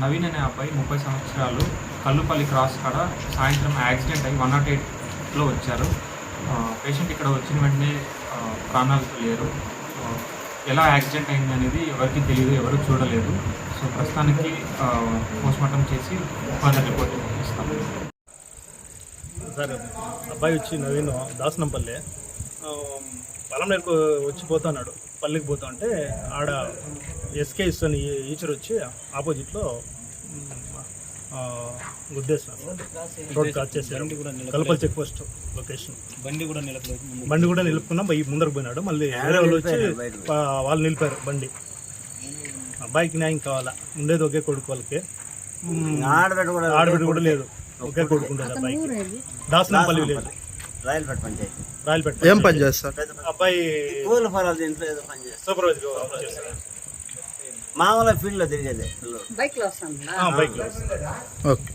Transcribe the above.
నవీన్ అనే అబ్బాయి 30 సంవత్సరాలు కల్లుపల్లి క్రాస్ కాడ సాయంత్రం యాక్సిడెంట్ అయ్యి 108లో వచ్చారు. పేషెంట్ ఇక్కడ వచ్చిన వెంటనే ప్రాణాలతో లేరు. ఎలా యాక్సిడెంట్ అయింది అనేది ఎవరికి తెలియదు, ఎవరు చూడలేదు. సో ప్రస్తుతానికి పోస్ట్మార్టం చేసి ఫర్దర్ రిపోర్ట్ ఇస్తాం. సార్ అబ్బాయి వచ్చి నవీన్ దాసనంపల్లి పొలం నేర్కు వచ్చిపోతున్నాడు. పల్లికి పోతా అంటే ఆడ ఎస్కే ఇస్తాను ఈచర్ వచ్చి ఆపోజిట్లో గుద్దేసినారు. రోడ్ క్రాస్ చేశారు. కల్పల్ చెక్ పోస్ట్ లొకేషన్. బండి కూడా నిలుపుకున్నాం. ముందరకు పోయినాడు. మళ్ళీ వేరే వాళ్ళు వచ్చి వాళ్ళు నిలిపారు బండి. అబ్బాయికి న్యాయం కావాలా. ఉండేది ఒకే కొడుకు వాళ్ళకి. ఆడబిడ్డ కూడా లేదు. ఒకే కొడుకుండేది అబ్బాయికి. దాసనంపల్లి విలేజ్, రాయలపేట. ఏం పని చేస్తారు అబ్బాయి? సూపర్వైజర్ మామూలుగా ఫీల్డ్ లో తిరిగేది బైక్ లో. ఓకే.